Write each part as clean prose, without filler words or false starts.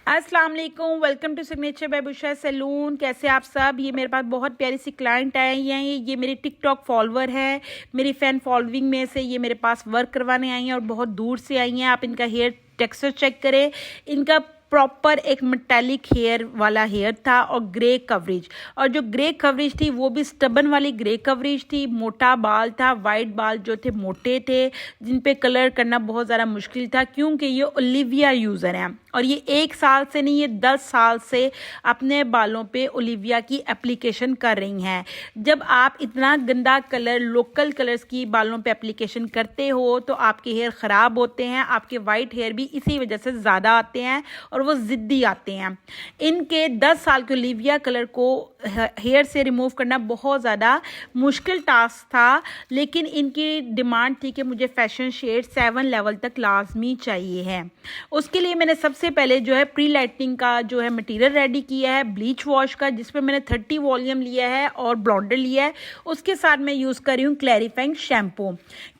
अस्सलाम वालेकुम, welcome to Signature by Bushra Salon. कैसे आप सब। ये मेरे पास बहुत प्यारी सी क्लाइंट आई हैं। ये मेरी टिकटॉक फॉलोवर है, मेरी फ़ैन फॉलोइंग में से ये मेरे पास वर्क करवाने आई हैं और बहुत दूर से आई हैं। आप इनका हेयर टेक्सचर चेक करें। इनका प्रॉपर एक मेटालिक हेयर वाला हेयर था और ग्रे कवरेज, और जो ग्रे कवरेज थी वो भी स्टबन वाली ग्रे कवरेज थी। मोटा बाल था, वाइट बाल जो थे मोटे थे, जिन पे कलर करना बहुत ज़्यादा मुश्किल था क्योंकि ये ओलिविया यूज़र हैं और ये 1 साल से नहीं, ये 10 साल से अपने बालों पे ओलिविया की एप्लीकेशन कर रही हैं। जब आप इतना गंदा कलर लोकल कलर्स की बालों पे एप्लीकेशन करते हो तो आपके हेयर ख़राब होते हैं, आपके वाइट हेयर भी इसी वजह से ज़्यादा आते हैं और वो ज़िद्दी आते हैं। इनके 10 साल के ओलिविया कलर को हेयर से रिमूव करना बहुत ज़्यादा मुश्किल टास्क था, लेकिन इनकी डिमांड थी कि मुझे फैशन शेड 7 लेवल तक लाजमी चाहिए है। उसके लिए मैंने सबसे पहले जो है प्री लाइटनिंग का जो है मटेरियल रेडी किया है, ब्लीच वॉश का, जिसमें मैंने 30 वॉल्यूम लिया है और ब्लॉन्डर लिया है। उसके साथ मैं यूज़ कर रही हूँ क्लैरिफाइंग शैम्पू।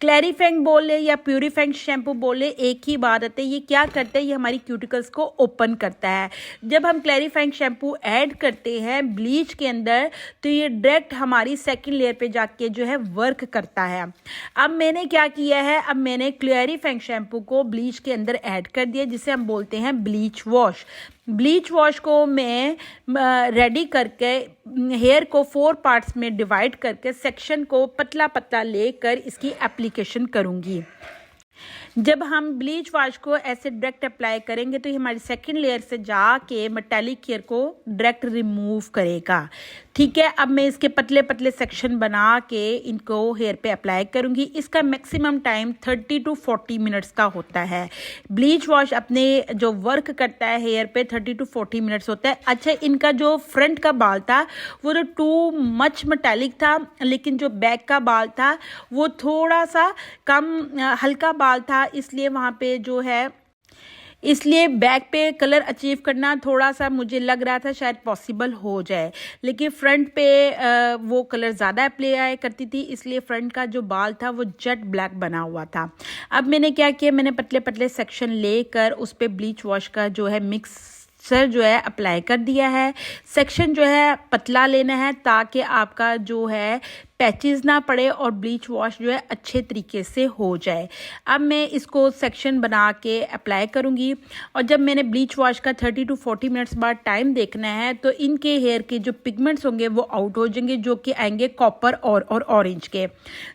क्लैरिफाइंग बोले या प्यूरिफाइंग शैम्पू बोले, एक ही बात आती है। ये क्या करता है, ये हमारी क्यूटिकल्स को ओपन करता है। जब हम क्लैरिफाइंग शैम्पू ऐड करते हैं ब्लीच के अंदर तो ये डायरेक्ट हमारी सेकंड लेयर पे जाके जो है वर्क करता है। अब मैंने क्या किया है, अब मैंने क्लैरिफाइंग शैम्पू को ब्लीच के अंदर ऐड कर दिया, जिसे हम बोलते हैं ब्लीच वॉश। ब्लीच वॉश को मैं रेडी करके हेयर को 4 पार्ट्स में डिवाइड करके सेक्शन को पतला पतला लेकर इसकी एप्लीकेशन करूँगी। जब हम ब्लीच वॉश को ऐसे डायरेक्ट अप्लाई करेंगे तो ये हमारी सेकंड लेयर से जाके मेटालिक हेयर को डायरेक्ट रिमूव करेगा। ठीक है, अब मैं इसके पतले पतले सेक्शन बना के इनको हेयर पे अप्लाई करूँगी। इसका मैक्सिमम टाइम 30 to 40 मिनट्स का होता है। ब्लीच वॉश अपने जो वर्क करता है हेयर पे 30 to 40 मिनट्स होता है। अच्छा, इनका जो फ्रंट का बाल था वो तो टू मच मेटालिक था, लेकिन जो बैक का बाल था वो थोड़ा सा कम हल्का बाल था, इसलिए वहाँ पे जो है इसलिए बैक पे कलर अचीव करना थोड़ा सा मुझे लग रहा था शायद पॉसिबल हो जाए, लेकिन फ्रंट पे वो कलर ज़्यादा अप्लाई करती थी, इसलिए फ्रंट का जो बाल था वो जेट ब्लैक बना हुआ था। अब मैंने क्या किया, मैंने पतले पतले सेक्शन लेकर उस पर ब्लीच वॉश का जो है मिक्सर जो है अप्लाई कर दिया है। सेक्शन जो है पतला लेना है ताकि आपका जो है पैचेस ना पड़े और ब्लीच वॉश जो है अच्छे तरीके से हो जाए। अब मैं इसको सेक्शन बना के अप्लाई करूँगी और जब मैंने ब्लीच वॉश का 30 to 40 मिनट्स बाद टाइम देखना है तो इनके हेयर के जो पिगमेंट्स होंगे वो आउट हो जाएंगे, जो कि आएंगे कॉपर और ऑरेंज के।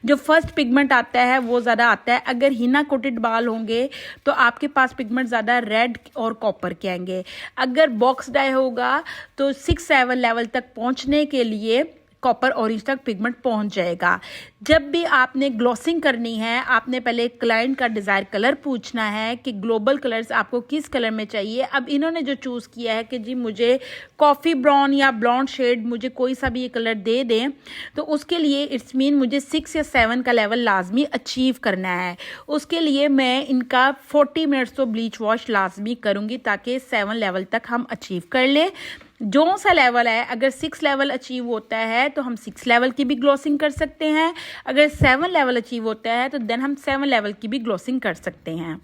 जो फर्स्ट पिगमेंट आता है वो ज़्यादा आता है। अगर हिना कोटेड बाल होंगे तो आपके पास पिगमेंट ज़्यादा रेड और कॉपर के आएंगे। अगर बॉक्स डाई होगा तो 6-7 लेवल तक पहुँचने के लिए कॉपर ऑरेंज तक पिगमेंट पहुंच जाएगा। जब भी आपने ग्लॉसिंग करनी है, आपने पहले क्लाइंट का डिज़ायर कलर पूछना है कि ग्लोबल कलर्स आपको किस कलर में चाहिए। अब इन्होंने जो चूज़ किया है कि जी मुझे कॉफ़ी ब्राउन या ब्लॉन्ड शेड, मुझे कोई सा भी ये कलर दे दें, तो उसके लिए इट्स मीन मुझे 6 या 7 का लेवल लाजमी अचीव करना है। उसके लिए मैं इनका 40 मिनट्स तो ब्लीच वॉश लाजमी करूँगी ताकि 7 लेवल तक हम अचीव कर लें। जो सा लेवल है, अगर 6 लेवल अचीव होता है तो हम 6 लेवल की भी ग्लॉसिंग कर सकते हैं। अगर 7 लेवल अचीव होता है तो देन हम 7 लेवल की भी ग्लॉसिंग कर सकते हैं।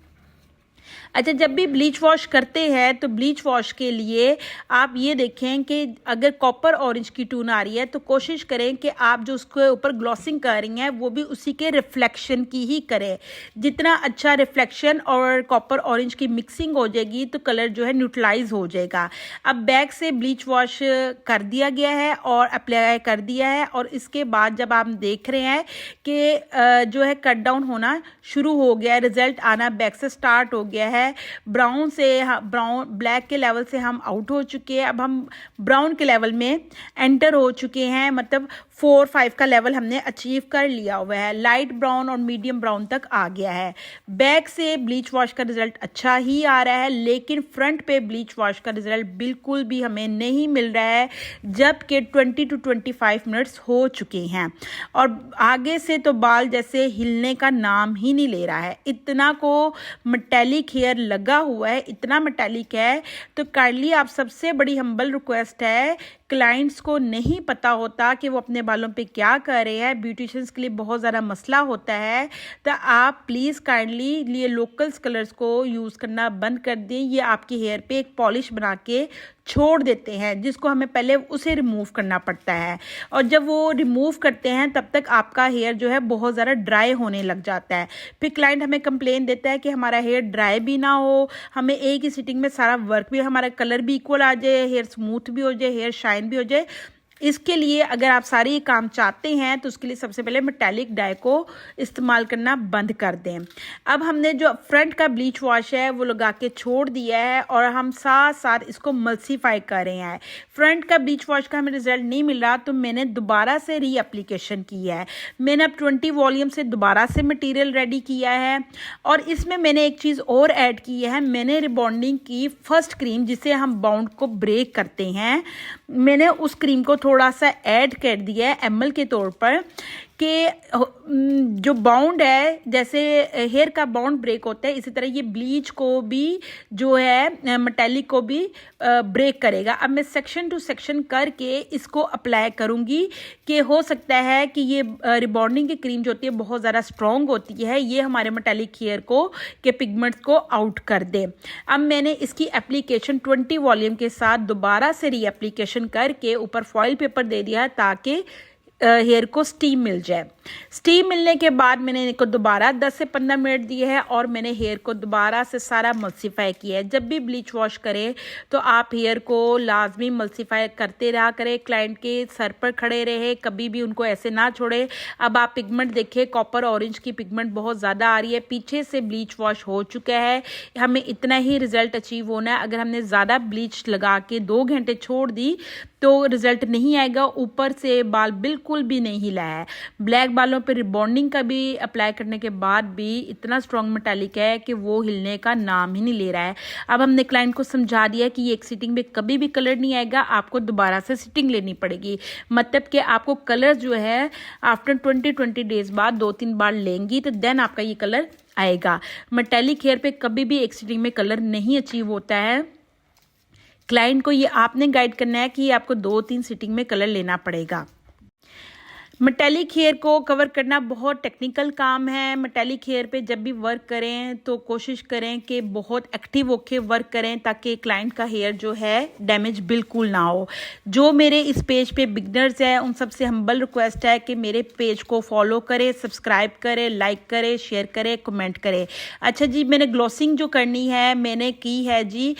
अच्छा, जब भी ब्लीच वॉश करते हैं तो ब्लीच वॉश के लिए आप ये देखें कि अगर कॉपर ऑरेंज की टून आ रही है तो कोशिश करें कि आप जो उसके ऊपर ग्लॉसिंग कर रही हैं वो भी उसी के रिफ्लेक्शन की ही करें। जितना अच्छा रिफ्लेक्शन और कॉपर ऑरेंज की मिक्सिंग हो जाएगी तो कलर जो है न्यूट्रलाइज हो जाएगा। अब बैक से ब्लीच वॉश कर दिया गया है और अप्लाई कर दिया है, और इसके बाद जब आप देख रहे हैं कि जो है कट डाउन होना शुरू हो गया है, रिजल्ट आना बैक से स्टार्ट हो गया है। ब्राउन से ब्लैक के लेवल से हम आउट हो चुके हैं, अब हम ब्राउन के लेवल में एंटर हो चुके हैं, मतलब 4-5 का लेवल हमने अचीव कर लिया हुआ है। लाइट ब्राउन और मीडियम ब्राउन तक आ गया है। बैक से ब्लीच वॉश का रिजल्ट अच्छा ही आ रहा है, लेकिन फ्रंट पे ब्लीच वॉश का रिजल्ट बिल्कुल भी हमें नहीं मिल रहा है, जबकि 20 to 25 मिनट्स हो चुके हैं और आगे से तो बाल जैसे हिलने का नाम ही नहीं ले रहा है। इतना को मेटालिक हेयर लगा हुआ है, इतना मेटालिक है। तो काइंडली आप सबसे बड़ी हम्बल रिक्वेस्ट है क्लाइंट्स को नहीं पता होता कि वो अपने बालों पे क्या कर रहे हैं, ब्यूटिशियंस के लिए बहुत ज़्यादा मसला होता है, तो आप प्लीज़ काइंडली ये लोकल्स कलर्स को यूज़ करना बंद कर दें। ये आपके हेयर पे एक पॉलिश बना के छोड़ देते हैं, जिसको हमें पहले उसे रिमूव करना पड़ता है, और जब वो रिमूव करते हैं तब तक आपका हेयर जो है बहुत ज़्यादा ड्राई होने लग जाता है। फिर क्लाइंट हमें कंप्लेन देता है कि हमारा हेयर ड्राई भी ना हो, हमें एक ही सिटिंग में सारा वर्क भी, हमारा कलर भी इक्वल आ जाए, हेयर स्मूथ भी हो जाए, हेयर शाइन भी हो जाए। इसके लिए अगर आप सारे ये काम चाहते हैं तो उसके लिए सबसे पहले मेटालिक डाई को इस्तेमाल करना बंद कर दें। अब हमने जो फ्रंट का ब्लीच वॉश है वो लगा के छोड़ दिया है और हम साथ साथ इसको मल्सीफाई कर रहे हैं। फ्रंट का ब्लीच वॉश का हमें रिजल्ट नहीं मिल रहा तो मैंने दोबारा से री एप्लीकेशन की है। मैंने अब 20 वॉल्यूम से दोबारा से मटेरियल रेडी किया है और इसमें मैंने एक चीज़ और ऐड की है। मैंने रिबॉन्डिंग की फर्स्ट क्रीम, जिसे हम बाउंड को ब्रेक करते हैं, मैंने उस क्रीम को थोड़ा सा ऐड कर दिया है एमएल के तौर पर, कि जो बाउंड है, जैसे हेयर का बाउंड ब्रेक होता है, इसी तरह ये ब्लीच को भी जो है मेटालिक को भी ब्रेक करेगा। अब मैं सेक्शन टू सेक्शन करके इसको अप्लाई करूँगी कि हो सकता है कि ये रिबॉन्डिंग की क्रीम जो होती है बहुत ज़्यादा स्ट्रॉन्ग होती है, ये हमारे मेटालिक हेयर को के पिगमेंट्स को आउट कर दे। अब मैंने इसकी एप्लीकेशन 20 वॉल्यूम के साथ दोबारा से री एप्लीकेशन करके ऊपर फॉइल पेपर दे दिया है ताकि हेयर को स्टीम मिल जाए। स्टीम मिलने के बाद मैंने इनको दोबारा 10 से 15 मिनट दिए हैं और मैंने हेयर को दोबारा से सारा मल्सीफाई किया है। जब भी ब्लीच वॉश करें तो आप हेयर को लाजमी मल्सीफाई करते रहा करें, क्लाइंट के सर पर खड़े रहे, कभी भी उनको ऐसे ना छोड़े। अब आप पिगमेंट देखिए, कॉपर ऑरेंज की पिगमेंट बहुत ज़्यादा आ रही है, पीछे से ब्लीच वॉश हो चुका है। हमें इतना ही रिजल्ट अचीव होना है। अगर हमने ज़्यादा ब्लीच लगा के 2 घंटे छोड़ दी तो रिजल्ट नहीं आएगा। ऊपर से बाल बिल्कुल भी नहीं हिला है। ब्लैक बालों पे रिबॉन्डिंग का भी अप्लाई करने के बाद भी इतना स्ट्रॉन्ग मेटालिक है कि वो हिलने का नाम ही नहीं ले रहा है। अब हमने क्लाइंट को समझा दिया कि ये एक सिटिंग में कभी भी कलर नहीं आएगा, आपको दोबारा से सिटिंग लेनी पड़ेगी। मतलब कि आपको कलर जो है आफ्टर 20 डेज बाद 2-3 बार लेंगी तो देन आपका ये कलर आएगा। मेटालिक हेयर पे कभी भी एक सिटिंग में कलर नहीं अचीव होता है। क्लाइंट को ये आपने गाइड करना है कि आपको 2-3 सिटिंग में कलर लेना पड़ेगा। मेटालिक हेयर को कवर करना बहुत टेक्निकल काम है। मेटालिक हेयर पे जब भी वर्क करें तो कोशिश करें कि बहुत एक्टिव होके वर्क करें ताकि क्लाइंट का हेयर जो है डैमेज बिल्कुल ना हो। जो मेरे इस पेज पे बिगनर्स हैं उन सबसे हम्बल रिक्वेस्ट है कि मेरे पेज को फॉलो करें, सब्सक्राइब करें, लाइक करें, शेयर करें, कमेंट करें। अच्छा जी, मैंने ग्लॉसिंग जो करनी है मैंने की है जी।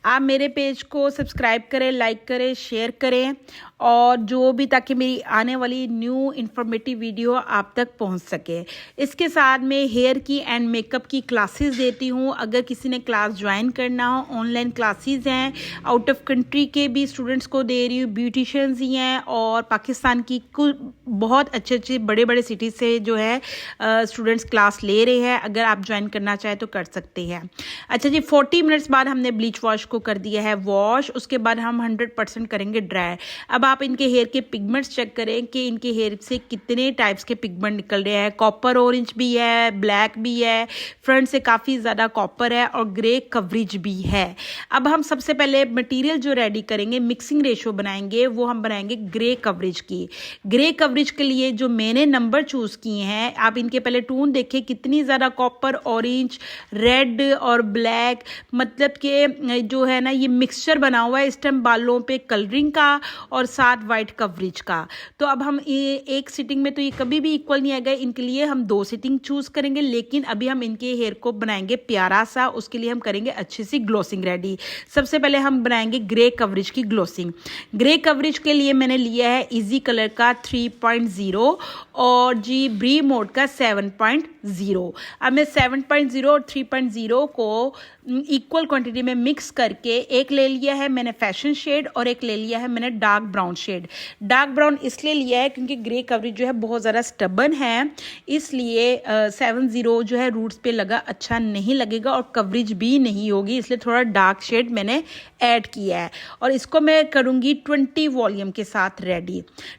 आप मेरे पेज को सब्सक्राइब करें, लाइक करें, शेयर करें और जो भी, ताकि मेरी आने वाली न्यू इन्फॉर्मेटिव वीडियो आप तक पहुंच सके। इसके साथ मैं हेयर की एंड मेकअप की क्लासेस देती हूं। अगर किसी ने क्लास ज्वाइन करना हो, ऑनलाइन क्लासेस हैं, आउट ऑफ कंट्री के भी स्टूडेंट्स को दे रही हूँ, ब्यूटिशियंस ही हैं और पाकिस्तान की कुछ बहुत अच्छे बड़े बड़े सिटीज़ से जो है स्टूडेंट्स क्लास ले रहे हैं। अगर आप ज्वाइन करना चाहें तो कर सकते हैं। अच्छा जी, 40 मिनट्स बाद हमने ब्लीच वॉश को कर दिया है वॉश, उसके बाद हम 100% करेंगे ड्राई। अब आप इनके हेयर के पिगमेंट्स चेक करें कि इनके हेयर से कितने टाइप्स के पिगमेंट निकल रहे हैं। कॉपर ऑरेंज भी है, ब्लैक भी है, फ्रंट से काफ़ी ज़्यादा कॉपर है और ग्रे कवरेज भी है। अब हम सबसे पहले मटेरियल जो रेडी करेंगे, मिक्सिंग रेशो बनाएंगे, वो हम बनाएंगे ग्रे कवरेज की। ग्रे कवरेज के लिए जो मैंने नंबर चूज़ किए हैं, आप इनके पहले टून देखें कितनी ज़्यादा कॉपर, ऑरेंज, रेड और ब्लैक, मतलब कि जो है ना ये मिक्सचर बना हुआ है इस टाइम बालों पे कलरिंग का और साथ वाइट कवरेज का। तो अब हम ये एक सिटिंग में तो ये कभी भी इक्वल नहीं आएगा, इनके लिए हम 2 सिटिंग चूज करेंगे। लेकिन अभी हम इनके हेयर को बनाएंगे प्यारा सा, उसके लिए हम करेंगे अच्छी सी ग्लोसिंग रेडी। सबसे पहले हम बनाएंगे ग्रे कवरेज की ग्लोसिंग। ग्रे कवरेज के लिए मैंने लिया है इजी कलर का 3.0 और जी ब्री मोड का 7.0। अब मैं 7.0 और 3.0 को इक्वल क्वांटिटी में मिक्स करके एक ले लिया है मैंने फैशन शेड और एक ले लिया है मैंने dark brown shade. Dark brown इसलिए लिया है क्योंकि ग्रे कवरेज जो है बहुत ज़्यादा स्टबन है, इसलिए 7.0 जो है रूट्स पे लगा अच्छा नहीं लगेगा और कवरेज भी नहीं होगी, इसलिए थोड़ा डार्क शेड मैंने ऐड किया है। और इसको मैं करूँगी 20 वॉल्यूम के साथ रेडी।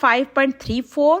5.34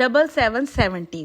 7770.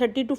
30 to